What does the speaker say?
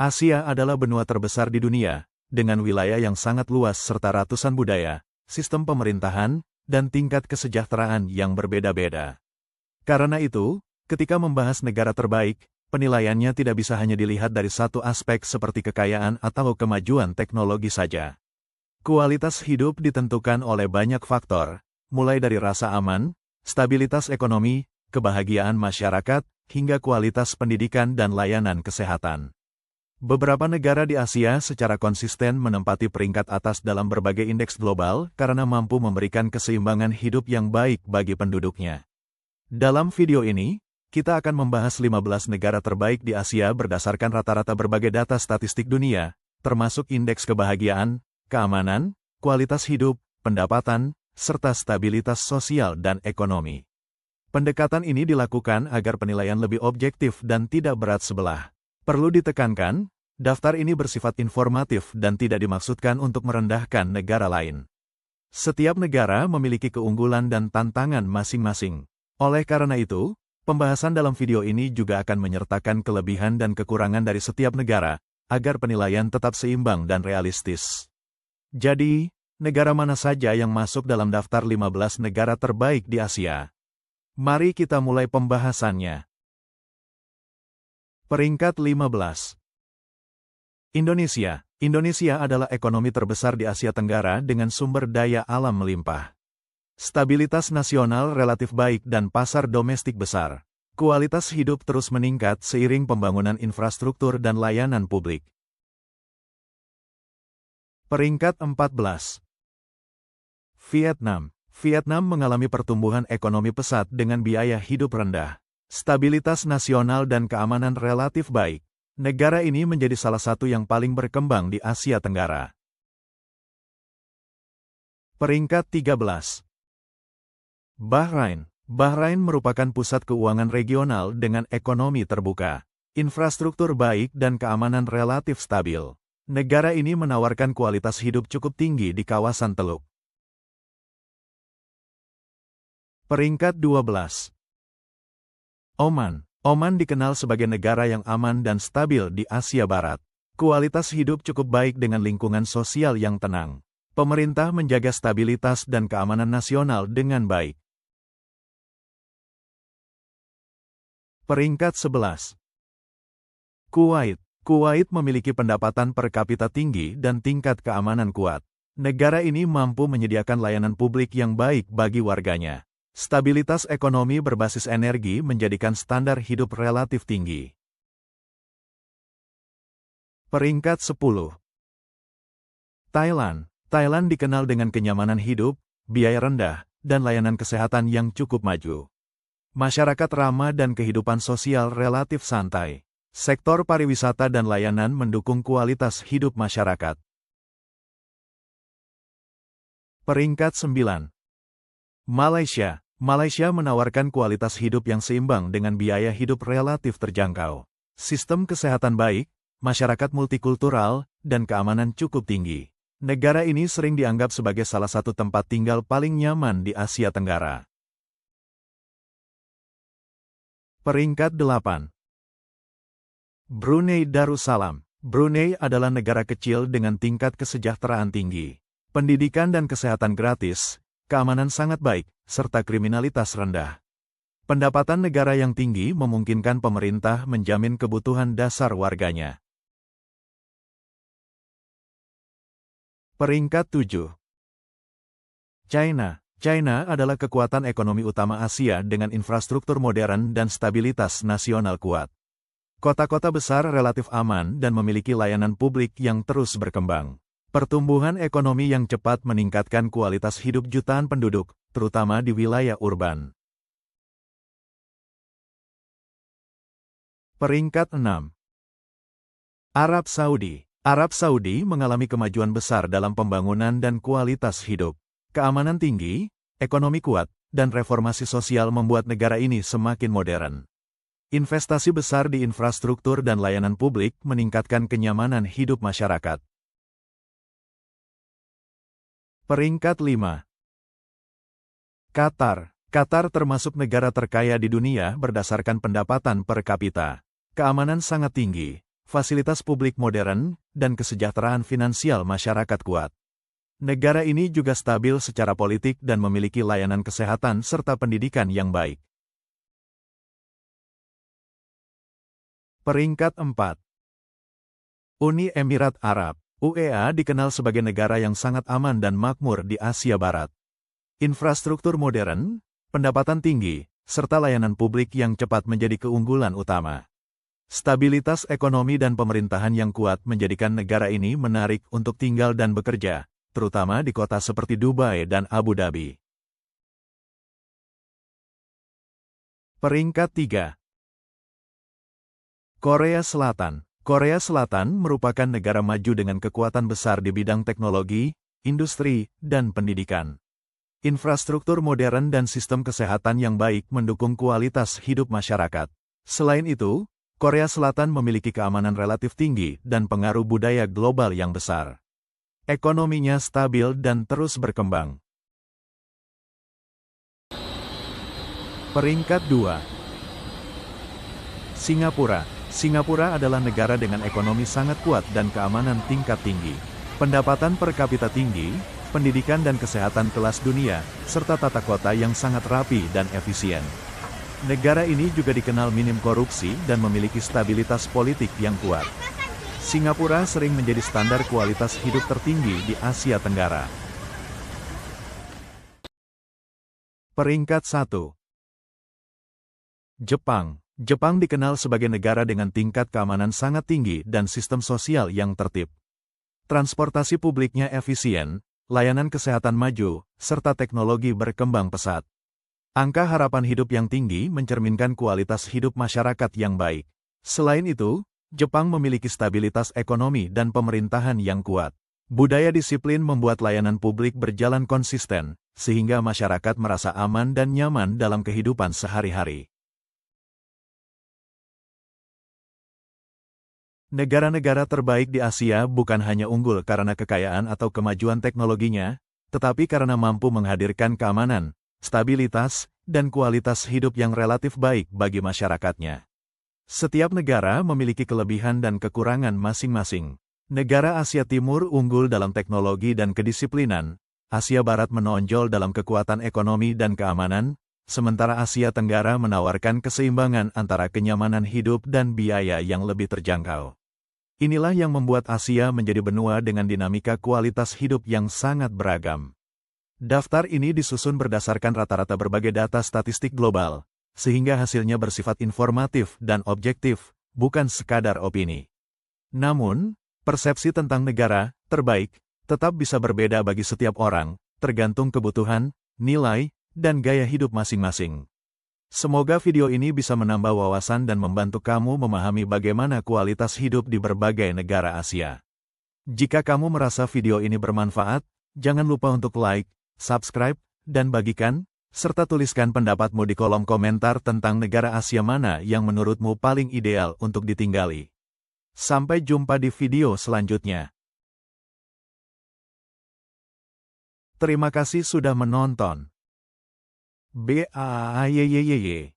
Asia adalah benua terbesar di dunia, dengan wilayah yang sangat luas serta ratusan budaya, sistem pemerintahan, dan tingkat kesejahteraan yang berbeda-beda. Karena itu, ketika membahas negara terbaik, penilaiannya tidak bisa hanya dilihat dari satu aspek seperti kekayaan atau kemajuan teknologi saja. Kualitas hidup ditentukan oleh banyak faktor, mulai dari rasa aman, stabilitas ekonomi, kebahagiaan masyarakat, hingga kualitas pendidikan dan layanan kesehatan. Beberapa negara di Asia secara konsisten menempati peringkat atas dalam berbagai indeks global karena mampu memberikan keseimbangan hidup yang baik bagi penduduknya. Dalam video ini, kita akan membahas 15 negara terbaik di Asia berdasarkan rata-rata berbagai data statistik dunia, termasuk indeks kebahagiaan, keamanan, kualitas hidup, pendapatan, serta stabilitas sosial dan ekonomi. Pendekatan ini dilakukan agar penilaian lebih objektif dan tidak berat sebelah. Perlu ditekankan, daftar ini bersifat informatif dan tidak dimaksudkan untuk merendahkan negara lain. Setiap negara memiliki keunggulan dan tantangan masing-masing. Oleh karena itu, pembahasan dalam video ini juga akan menyertakan kelebihan dan kekurangan dari setiap negara, agar penilaian tetap seimbang dan realistis. Jadi, negara mana saja yang masuk dalam daftar 15 negara terbaik di Asia? Mari kita mulai pembahasannya. Peringkat 15. Indonesia. Indonesia adalah ekonomi terbesar di Asia Tenggara dengan sumber daya alam melimpah. Stabilitas nasional relatif baik dan pasar domestik besar. Kualitas hidup terus meningkat seiring pembangunan infrastruktur dan layanan publik. Peringkat 14. Vietnam. Vietnam mengalami pertumbuhan ekonomi pesat dengan biaya hidup rendah. Stabilitas nasional dan keamanan relatif baik. Negara ini menjadi salah satu yang paling berkembang di Asia Tenggara. Peringkat 13. Bahrain. Bahrain merupakan pusat keuangan regional dengan ekonomi terbuka, infrastruktur baik dan keamanan relatif stabil. Negara ini menawarkan kualitas hidup cukup tinggi di kawasan Teluk. Peringkat 12. Oman. Oman dikenal sebagai negara yang aman dan stabil di Asia Barat. Kualitas hidup cukup baik dengan lingkungan sosial yang tenang. Pemerintah menjaga stabilitas dan keamanan nasional dengan baik. Peringkat 11. Kuwait. Kuwait memiliki pendapatan per kapita tinggi dan tingkat keamanan kuat. Negara ini mampu menyediakan layanan publik yang baik bagi warganya. Stabilitas ekonomi berbasis energi menjadikan standar hidup relatif tinggi. Peringkat 10. Thailand. Thailand dikenal dengan kenyamanan hidup, biaya rendah, dan layanan kesehatan yang cukup maju. Masyarakat ramah dan kehidupan sosial relatif santai. Sektor pariwisata dan layanan mendukung kualitas hidup masyarakat. Peringkat 9. Malaysia. Malaysia menawarkan kualitas hidup yang seimbang dengan biaya hidup relatif terjangkau. Sistem kesehatan baik, masyarakat multikultural, dan keamanan cukup tinggi. Negara ini sering dianggap sebagai salah satu tempat tinggal paling nyaman di Asia Tenggara. Peringkat 8. Brunei Darussalam. Brunei adalah negara kecil dengan tingkat kesejahteraan tinggi. Pendidikan dan kesehatan gratis, keamanan sangat baik, serta kriminalitas rendah. Pendapatan negara yang tinggi memungkinkan pemerintah menjamin kebutuhan dasar warganya. Peringkat 7. China. China adalah kekuatan ekonomi utama Asia dengan infrastruktur modern dan stabilitas nasional kuat. Kota-kota besar relatif aman dan memiliki layanan publik yang terus berkembang. Pertumbuhan ekonomi yang cepat meningkatkan kualitas hidup jutaan penduduk, terutama di wilayah urban. Peringkat 6. Arab Saudi. Arab Saudi mengalami kemajuan besar dalam pembangunan dan kualitas hidup. Keamanan tinggi, ekonomi kuat, dan reformasi sosial membuat negara ini semakin modern. Investasi besar di infrastruktur dan layanan publik meningkatkan kenyamanan hidup masyarakat. Peringkat 5. Qatar. Qatar termasuk negara terkaya di dunia berdasarkan pendapatan per kapita. Keamanan sangat tinggi, fasilitas publik modern, dan kesejahteraan finansial masyarakat kuat. Negara ini juga stabil secara politik dan memiliki layanan kesehatan serta pendidikan yang baik. Peringkat 4. Uni Emirat Arab, UEA dikenal sebagai negara yang sangat aman dan makmur di Asia Barat. Infrastruktur modern, pendapatan tinggi, serta layanan publik yang cepat menjadi keunggulan utama. Stabilitas ekonomi dan pemerintahan yang kuat menjadikan negara ini menarik untuk tinggal dan bekerja, terutama di kota seperti Dubai dan Abu Dhabi. Peringkat 3. Korea Selatan. Korea Selatan merupakan negara maju dengan kekuatan besar di bidang teknologi, industri, dan pendidikan. Infrastruktur modern dan sistem kesehatan yang baik mendukung kualitas hidup masyarakat. Selain itu, Korea Selatan memiliki keamanan relatif tinggi dan pengaruh budaya global yang besar. Ekonominya stabil dan terus berkembang. Peringkat 2. Singapura. Singapura adalah negara dengan ekonomi sangat kuat dan keamanan tingkat tinggi. Pendapatan per kapita tinggi, pendidikan dan kesehatan kelas dunia, serta tata kota yang sangat rapi dan efisien. Negara ini juga dikenal minim korupsi dan memiliki stabilitas politik yang kuat. Singapura sering menjadi standar kualitas hidup tertinggi di Asia Tenggara. Peringkat 1. Jepang. Jepang dikenal sebagai negara dengan tingkat keamanan sangat tinggi dan sistem sosial yang tertib. Transportasi publiknya efisien, layanan kesehatan maju, serta teknologi berkembang pesat. Angka harapan hidup yang tinggi mencerminkan kualitas hidup masyarakat yang baik. Selain itu, Jepang memiliki stabilitas ekonomi dan pemerintahan yang kuat. Budaya disiplin membuat layanan publik berjalan konsisten, sehingga masyarakat merasa aman dan nyaman dalam kehidupan sehari-hari. Negara-negara terbaik di Asia bukan hanya unggul karena kekayaan atau kemajuan teknologinya, tetapi karena mampu menghadirkan keamanan, stabilitas, dan kualitas hidup yang relatif baik bagi masyarakatnya. Setiap negara memiliki kelebihan dan kekurangan masing-masing. Negara Asia Timur unggul dalam teknologi dan kedisiplinan, Asia Barat menonjol dalam kekuatan ekonomi dan keamanan, sementara Asia Tenggara menawarkan keseimbangan antara kenyamanan hidup dan biaya yang lebih terjangkau. Inilah yang membuat Asia menjadi benua dengan dinamika kualitas hidup yang sangat beragam. Daftar ini disusun berdasarkan rata-rata berbagai data statistik global, sehingga hasilnya bersifat informatif dan objektif, bukan sekadar opini. Namun, persepsi tentang negara terbaik tetap bisa berbeda bagi setiap orang, tergantung kebutuhan, nilai, dan gaya hidup masing-masing. Semoga video ini bisa menambah wawasan dan membantu kamu memahami bagaimana kualitas hidup di berbagai negara Asia. Jika kamu merasa video ini bermanfaat, jangan lupa untuk like, subscribe, dan bagikan, serta tuliskan pendapatmu di kolom komentar tentang negara Asia mana yang menurutmu paling ideal untuk ditinggali. Sampai jumpa di video selanjutnya. Terima kasih sudah menonton. BAAYYYY